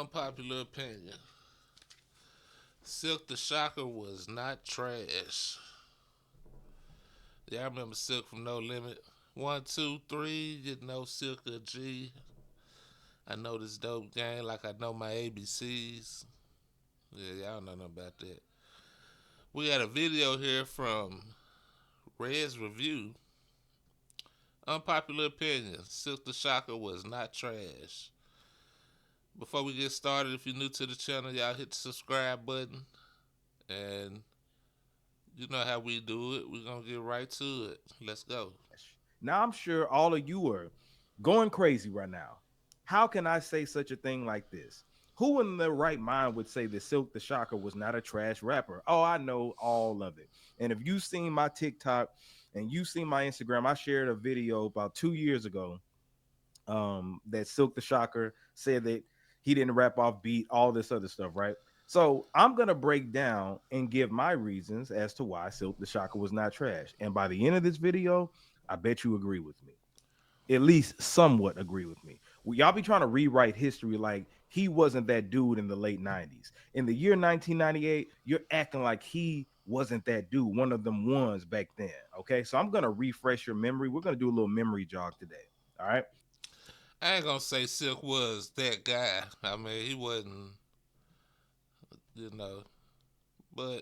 Unpopular opinion. Silk the Shocker was not trash. Yeah, I remember Silk from No Limit. One, two, three, you know Silk a G. I know this dope game like I know my ABCs. Yeah, y'all know nothing about that. We got a video here from Red's Review. Unpopular opinion. Silk the Shocker was not trash. Before we get started, if you're new to the channel, y'all hit the subscribe button. And you know how we do it. We're going to get right to it. Let's go. Now, I'm sure all of you are going crazy right now. How can I say such a thing like this? Who in their right mind would say that Silk the Shocker was not a trash rapper? Oh, I know all of it. And if you've seen my TikTok and you've seen my Instagram, I shared a video about 2 years ago that Silk the Shocker said that he didn't rap off beat, all this other stuff, right? So I'm gonna break down and give my reasons as to why Silk the Shocker was not trash. And by the end of this video, I bet you agree with me. At least somewhat agree with me. Well, y'all be trying to rewrite history like he wasn't that dude in the late 90s. In the year 1998, you're acting like he wasn't that dude, one of them ones back then. Okay, so I'm gonna refresh your memory. We're gonna do a little memory jog today. All right. I ain't going to say Silk was that guy. I mean, he wasn't, you know, but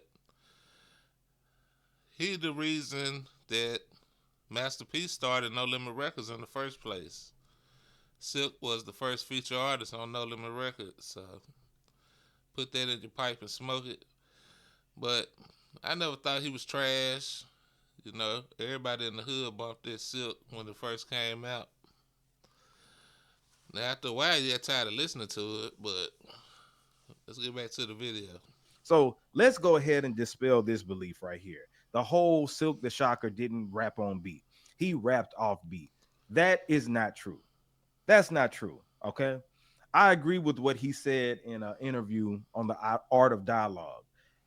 he the reason that Master P started No Limit Records in the first place. Silk was the first feature artist on No Limit Records, so put that in your pipe and smoke it. But I never thought he was trash. You know, everybody in the hood bumped that Silk when it first came out. Now, after a while, you got tired of listening to it, but let's get back to the video. So let's go ahead and dispel this belief right here. The whole Silk the Shocker didn't rap on beat. He rapped off beat. That is not true. That's not true. Okay. I agree with what he said in an interview on the Art of Dialogue.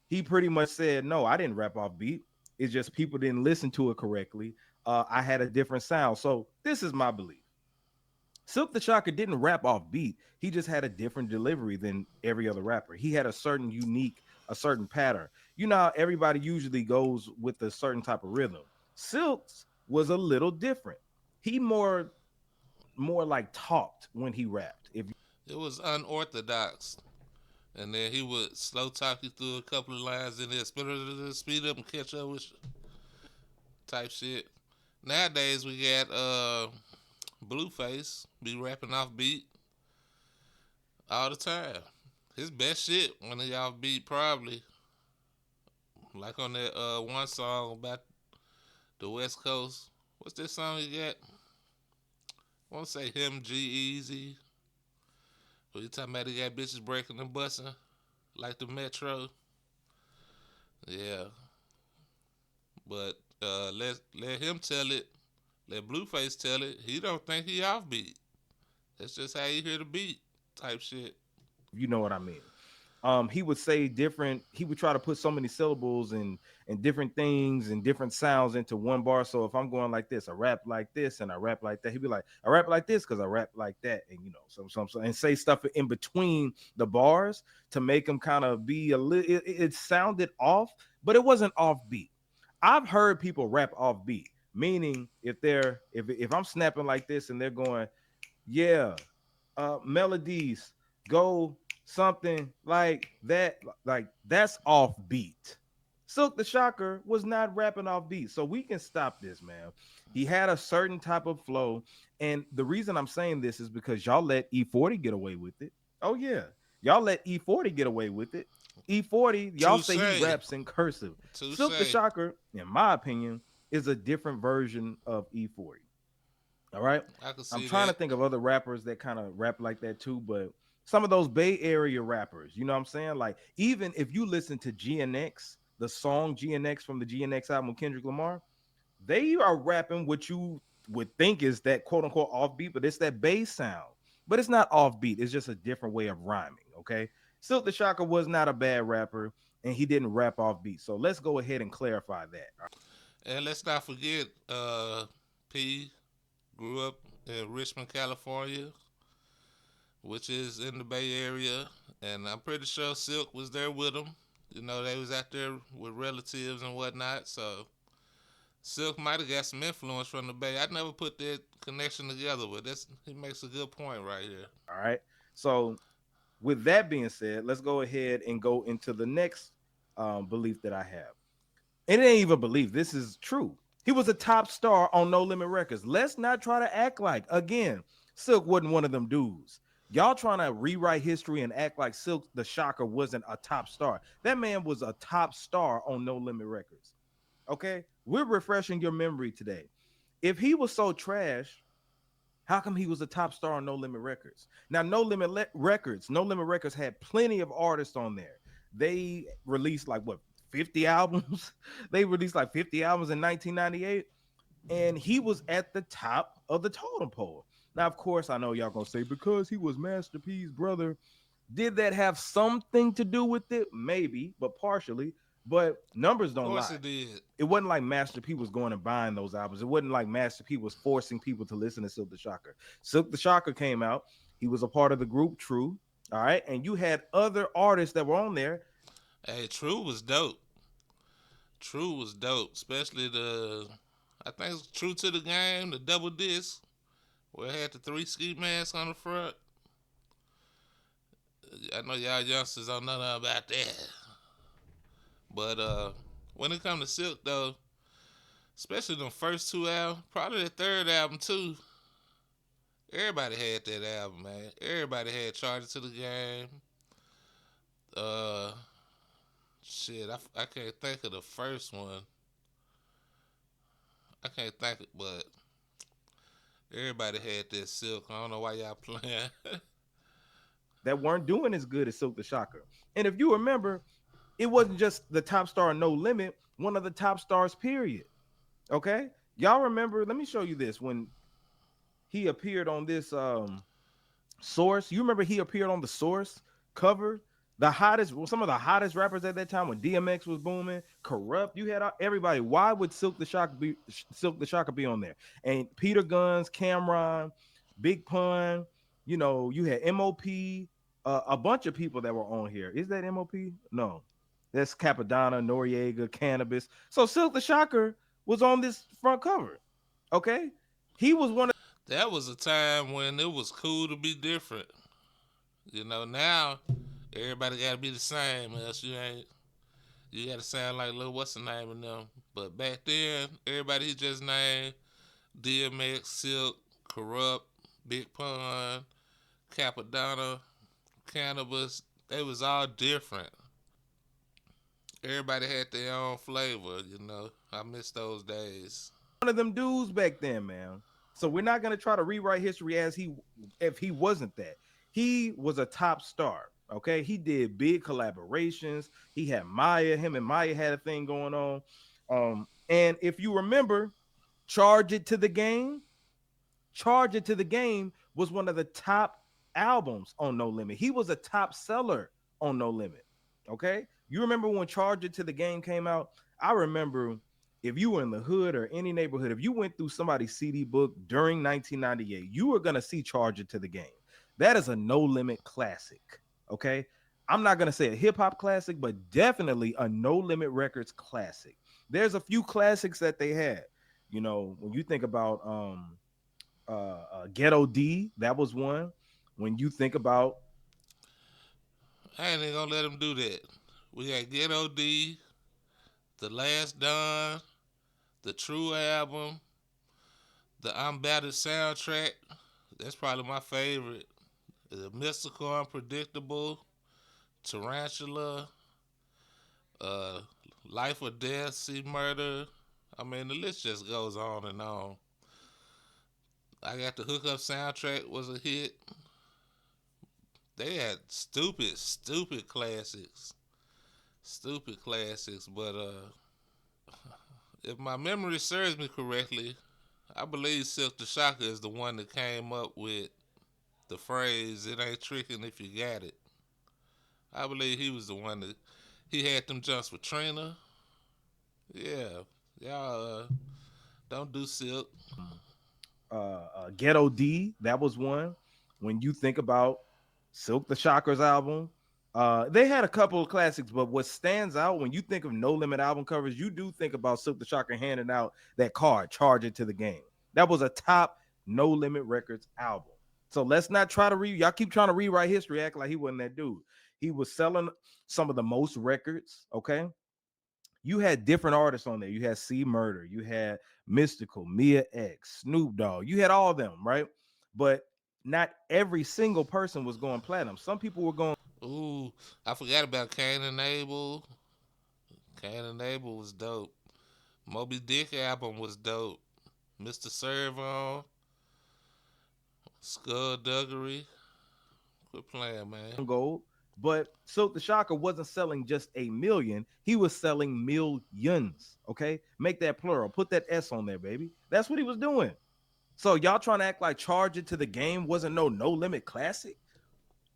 He pretty much said, no, I didn't rap off beat. It's just people didn't listen to it correctly. I had a different sound. So this is my belief. Silk the Shocker didn't rap off beat. He just had a different delivery than every other rapper. He had a certain unique, a certain pattern. You know how everybody usually goes with a certain type of rhythm. Silk's was a little different. He more like talked when he rapped. If It was unorthodox. And then he would slow talk you through a couple of lines in there, speed up and catch up with type shit. Nowadays we got Blueface be rapping off beat all the time. His best shit when he off beat probably like on that one song about the West Coast. What's that song he got? I want to say him G Easy. But you talking about he got bitches breaking and busting like the Metro. Yeah, but let him tell it. Let Blueface tell it. He don't think he off beat. That's just how you hear the beat type shit. you know what I mean. He would say different. He would try to put so many syllables and different things and different sounds into one bar. So if I'm going like this, I rap like this and I rap like that. He'd be like, I rap like this because I rap like that, and you know, and say stuff in between the bars to make them kind of be a little. It sounded off, but it wasn't off beat. I've heard people rap off beat, meaning if I'm snapping like this and they're going, yeah, melodies go something like that, like that's off beat. Silk the Shocker was not rapping off beat, so we can stop this, man. He had a certain type of flow, and the reason I'm saying this is because y'all let E40 get away with it. Oh yeah, y'all let E40 get away with it. E40, y'all say he Touche. raps in cursive. Silk the Touche. Shocker, in my opinion, is a different version of E40. All right. I can I'm see trying to that. think of other rappers that kind of rap like that too, but some of those Bay Area rappers, you know what I'm saying? Like, even if you listen to GNX, the song GNX from the GNX album with Kendrick Lamar, they are rapping what you would think is that quote unquote offbeat, but it's that bass sound. But it's not offbeat, it's just a different way of rhyming. Okay. Silk the Shocker was not a bad rapper and he didn't rap off beat. So let's go ahead and clarify that. And let's not forget, P grew up in Richmond, California, which is in the Bay Area, and I'm pretty sure Silk was there with them. You know, they was out there with relatives and whatnot, so Silk might have got some influence from the Bay. I never put that connection together, but that's he makes a good point right here. All right. So with that being said, let's go ahead and go into the next belief that I have. And it ain't even belief. This is true. He was a top star on No Limit Records. Let's not try to act like, again, Silk wasn't one of them dudes. Y'all trying to rewrite history and act like Silk the Shocker wasn't a top star. That man was a top star on No Limit Records. Okay? We're refreshing your memory today. If he was so trash, how come he was a top star on No Limit Records? Now, No Limit Records had plenty of artists on there. They released like what 50 albums? They released like 50 albums in 1998, and he was at the top of the totem pole. Now, of course, I know y'all gonna say because he was Master P's brother. Did that have something to do with it? Maybe, but partially. But numbers Of don't course lie. it did. It wasn't like Master P was going and buying those albums. It wasn't like Master P was forcing people to listen to Silk the Shocker. Silk the Shocker came out. He was a part of the group True. All right. And you had other artists that were on there. Hey, True was dope. True was dope, especially the I think it's True to the Game, the double disc where it had the three ski masks on the front. I know y'all youngsters don't know nothing about that, but when it comes to Silk though, especially the first two albums, probably the third album too. Everybody had that album, man. Everybody had Charge It to the Game. Uh, shit, I can't think of the first one. I can't think, but everybody had that Silk. I don't know why y'all playing. That weren't doing as good as Silk the Shocker. And if you remember, it wasn't just the top star No Limit, one of the top stars, period. Okay. Y'all remember, let me show you this. When he appeared on this Source, you remember he appeared on the Source cover? The hottest, some of the hottest rappers at that time when DMX was booming, Corrupt, you had everybody. Why would Silk the Shocker be on there? And Peter Guns, Cameron, Big Pun, you know, you had MOP, a bunch of people that were on here. Is that MOP? No, that's Capadonna, Noriega, Cannabis. So Silk the Shocker was on this front cover. Okay, he was one of That was a time when it was cool to be different. You know, now everybody got to be the same, else you ain't. You got to sound like little what's the name of them. But back then, everybody he just named DMX, Silk, Corrupt, Big Pun, Capadonna, Cannabis. They was all different. Everybody had their own flavor. You know, I miss those days. them dudes back then, man. So we're not gonna try to rewrite history as he if he wasn't that. He was a top star. Okay, he did big collaborations. He had Maya. Him and Maya had a thing going on. And if you remember, Charge It to the Game. Charge It to the Game was one of the top albums on No Limit. He was a top seller on No Limit. Okay, you remember when Charge It to the Game came out? I remember if you were in the hood or any neighborhood, if you went through somebody's CD book during 1998, you were going to see Charge It to the Game. That is a No Limit classic. Okay. I'm not going to say a hip hop classic, but definitely a No Limit Records classic. There's a few classics that they had. You know, when you think about Ghetto D, that was one. When you think about I ain't even gonna let them do that. We got Ghetto D, The Last Don, the True album, the I'm Battered soundtrack. That's probably my favorite. The Mystical Unpredictable, Tarantula, uh, Life or Death, See Murder. I mean, the list just goes on and on. I got the Hookup soundtrack was a hit. They had stupid classics. Stupid classics, but if my memory serves me correctly, I believe Silk the Shocker is the one that came up with the phrase "It ain't tricking if you got it." I believe he was the one that he had them jumps with Trina. Yeah, y'all don't do Silk. Ghetto D, that was one. When you think about Silk the Shockers album. They had a couple of classics, but what stands out when you think of No Limit album covers, you do think about Silk the Shocker handing out that card, charge it to the game. That was a top No Limit Records album. So let's not try to y'all keep trying to rewrite history, act like he wasn't that dude. He was selling some of the most records. Okay, you had different artists on there. You had C Murder, you had Mystical, Mia X, Snoop Dogg. You had all of them, right? But not every single person was going platinum. Some people were going. Ooh, I forgot about Cain and Abel. Cain and Abel was dope. Moby Dick album was dope. Mr. Servon, Skullduggery. Quit playing, man. Gold. But Silk the Shocker wasn't selling just a million, he was selling millions. Okay, make that plural, put that S on there, baby. That's what he was doing. So y'all trying to act like Charge It to the Game wasn't no limit classic?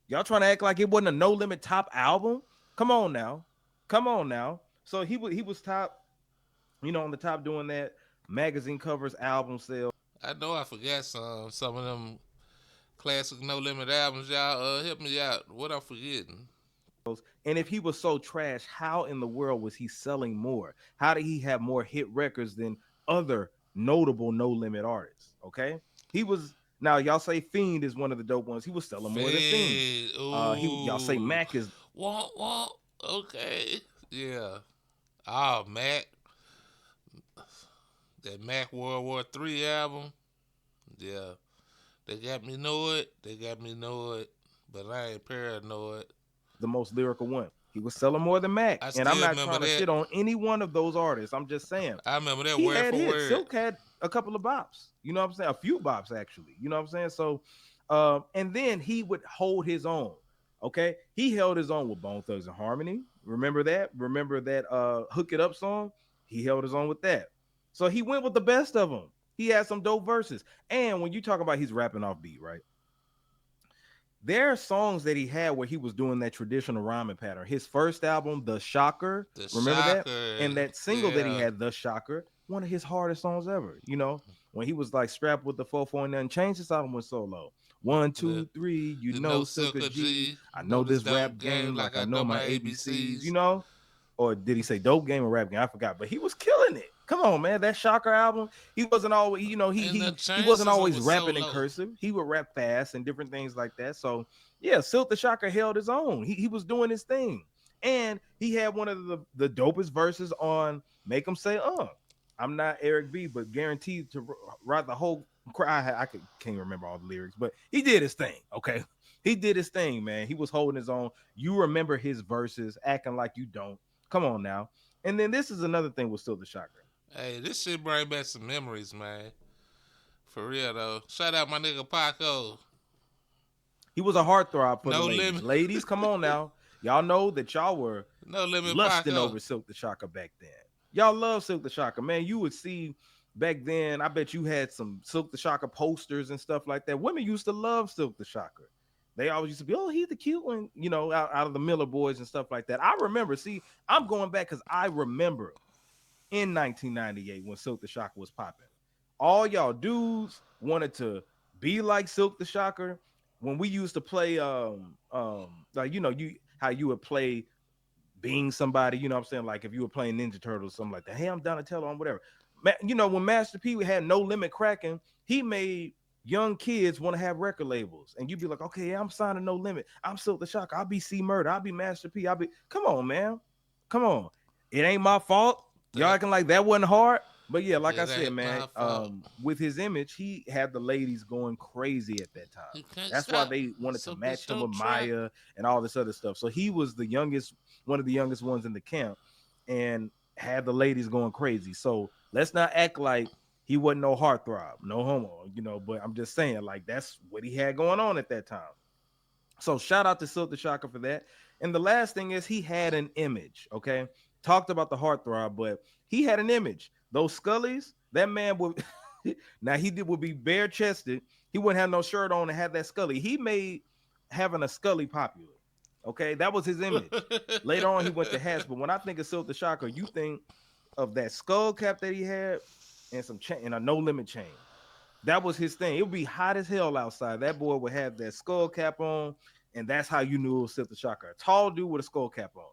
Y'all trying to act like it wasn't a No Limit top album? Come on now. Come on now. So he was top, on the top doing that magazine covers, album sales. I know I forgot some of them classic No Limit albums. Y'all help me out. What I'm forgetting? And if he was so trash, how in the world was he selling more? How did he have more hit records than other notable No Limit artists? Okay, he was. Now y'all say Fiend is one of the dope ones. He was selling more than Fiend. Y'all say Ooh. Mac is. Womp. Okay. Yeah. Oh, Mac. That Mac World War III album. Yeah. They got me know it. They got me know it. But I ain't paranoid. The most lyrical one. He was selling more than Mac. I And still I'm not remember trying to that. shit on any one of those artists. I'm just saying. I remember that He word had for hits. word. Silk had a couple of bops. You know what I'm saying? A few bops, actually. You know what I'm saying? So, and then he would hold his own. Okay. He held his own with Bone Thugs and Harmony. Remember that? Remember that Hook It Up song? He held his own with that. So he went with the best of them. He had some dope verses. And when you talk about he's rapping off beat, right? There are songs that he had where he was doing that traditional rhyming pattern. His first album, The Shocker, The remember that? Shocker. And that single that he Yeah. had, The Shocker, one of his hardest songs ever. When he was like strapped with the 4 and nothing changed, this album went solo. 1, 2, 3, You know Silk Silker G. G. I know Know this this rap dope game game like like I I know know my my ABCs, ABCs. Or did he say dope game or rap game? I forgot. But he was killing it. Come on, man. That Shocker album, he wasn't always, And the he wasn't chances always was so rapping in low. cursive. He would rap fast and different things like that. So yeah, Silk the Shocker held his own. He was doing his thing. And he had one of the dopest verses on Make Him Say, I'm not Eric B, but guaranteed to write the whole can't remember all the lyrics, but he did his thing. Okay. He did his thing, man. He was holding his own. You remember his verses, acting like you don't. Come on now. And then this is another thing with Silk the Shocker. Hey, this shit bring back some memories, man. For real though. Shout out my nigga Paco. He was a heartthrob for the No ladies. limit. Ladies, come on now. Y'all know that y'all were No limit lusting Paco. over Silk the Shocker back then. Y'all love Silk the Shocker, man. You would see back then. I bet you had some Silk the Shocker posters and stuff like that. Women used to love Silk the Shocker. They always used to be, oh, he's the cute one, out of the Miller Boys and stuff like that. I remember. See, I'm going back because I remember in 1998 when Silk the Shocker was popping. All y'all dudes wanted to be like Silk the Shocker. When we used to play, like how you would play being somebody, you know what I'm saying? Like if you were playing Ninja Turtles, something like that. Hey, I'm Donatello, I'm whatever. When Master P had No Limit cracking, he made young kids want to have record labels. And you'd be like, okay, I'm signing No Limit. I'm Silk the Shocker. I'll be C Murder. I'll be Master P. Come on, man. Come on. It ain't my fault. Y'all acting like that wasn't hard. But yeah, like I said, man, with his image, he had the ladies going crazy at that time. That's why they wanted to match him with Maya and all this other stuff. So he was one of the youngest ones in the camp, and had the ladies going crazy. So let's not act like he wasn't no heartthrob, no homo, But I'm just saying, like, that's what he had going on at that time. So shout out to Silk the Shocker for that. And the last thing is he had an image. Okay, talked about the heartthrob, but he had an image. Those Scullies, that man would would be bare chested. He wouldn't have no shirt on and have that Scully. He made having a Scully popular. Okay, that was his image. Later on, he went to hats, but when I think of Silk the Shocker, you think of that skull cap that he had and some chain and a No Limit chain. That was his thing. It would be hot as hell outside. That boy would have that skull cap on and that's how you knew it was Silk the Shocker. A tall dude with a skull cap on.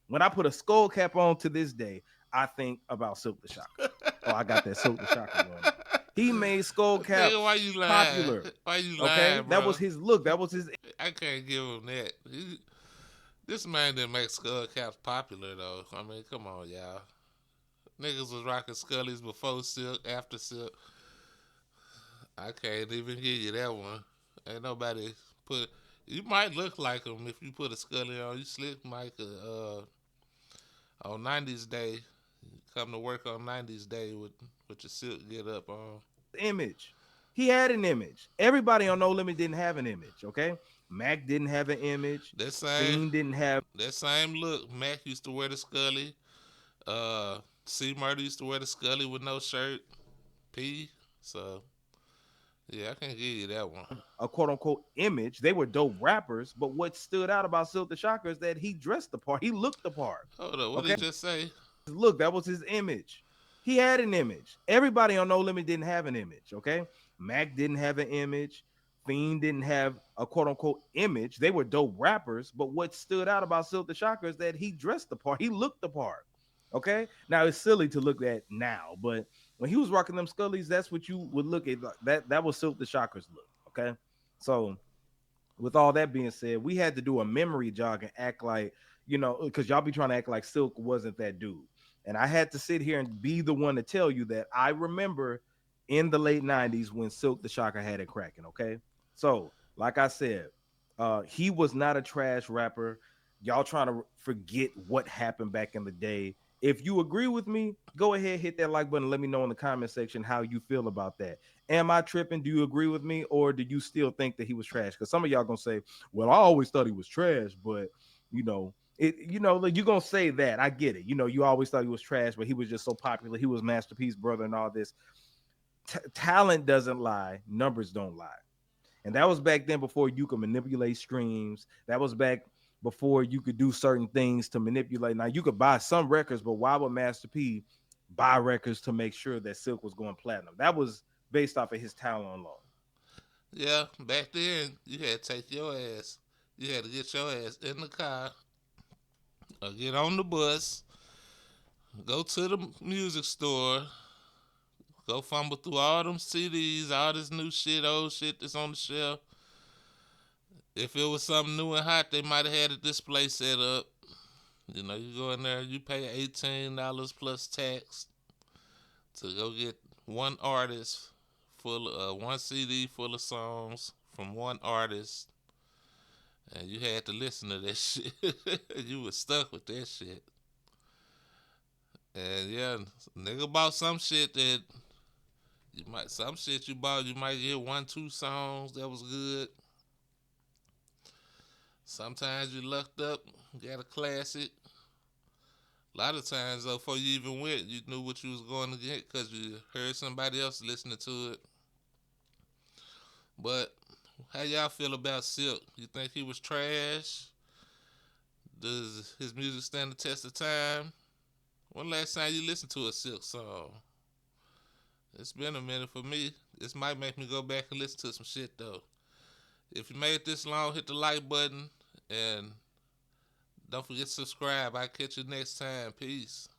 When I put a skull cap on to this day, I think about Silk the Shocker. Oh, I got that Silk the Shocker going on. He made skull caps Nigga, why you lying? popular. Why you Okay, lying, that bro? was his look. That was his. I can't give him that. This man didn't make skull caps popular though. I mean, come on, y'all. Niggas was rocking Scullies before Silk, after Silk. I can't even give you that one. Ain't nobody put. You might look like him if you put a Scully on. You slick Mike on 90s day. Come to work on 90s day with your Silk get up on. Image. He had an image. Everybody on No Limit didn't have an image. Okay, Mac didn't have an image. That same Fiend didn't have. that same look. Mac used to wear the Scully. C Murder used to wear the Scully with no shirt. P. So yeah, I can give you that one. A quote unquote image. They were dope rappers, but what stood out about Silk the Shocker is that he dressed the part. He looked the part. Hold up, what did you just say? Look, that was his image. He had an image. Everybody on No Limit didn't have an image. Okay, Mac didn't have an image. Fiend didn't have a quote unquote image. They were dope rappers, but what stood out about Silk the Shocker is that he dressed the part. He looked the part. Okay, now it's silly to look at now, but when he was rocking them Scullies, that's what you would look at. That was Silk the Shocker's look. Okay, so with all that being said, we had to do a memory jog and act like, because y'all be trying to act like Silk wasn't that dude. And I had to sit here and be the one to tell you that I remember in the late 90s when Silk the Shocker had it cracking. Okay. So, like I said, he was not a trash rapper. Y'all trying to forget what happened back in the day. If you agree with me, go ahead, hit that like button. Let me know in the comment section how you feel about that. Am I tripping? Do you agree with me, or do you still think that he was trash? Because some of y'all gonna say, "Well, I always thought he was trash," but like, you're gonna say that. I get it. You always thought he was trash, but he was just so popular. He was Master P's brother and all this. Talent doesn't lie, numbers don't lie. And that was back then before you could manipulate streams. That was back before you could do certain things to manipulate. Now you could buy some records, but why would Master P buy records to make sure that Silk was going platinum? That was based off of his talent alone. Yeah, back then you had to take your ass. You had to get your ass in the car or get on the bus, go to the music store, go fumble through all them CDs, all this new shit, old shit that's on the shelf. If it was something new and hot, they might have had a display set up. You go in there, you pay $18 plus tax to go get one artist full of one CD full of songs from one artist, and you had to listen to that shit. You was stuck with that shit. And yeah, nigga bought some shit that some shit you bought, you might get 1-2 songs that was good. Sometimes you lucked up, got a classic. A lot of times though, before you even went, you knew what you was going to get because you heard somebody else listening to it. But how y'all feel about Silk? You think he was trash? Does his music stand the test of time? When last time you listened to a Silk song? It's been a minute for me. This might make me go back and listen to some shit though. If you made it this long, hit the like button and don't forget to subscribe. I'll catch you next time. Peace.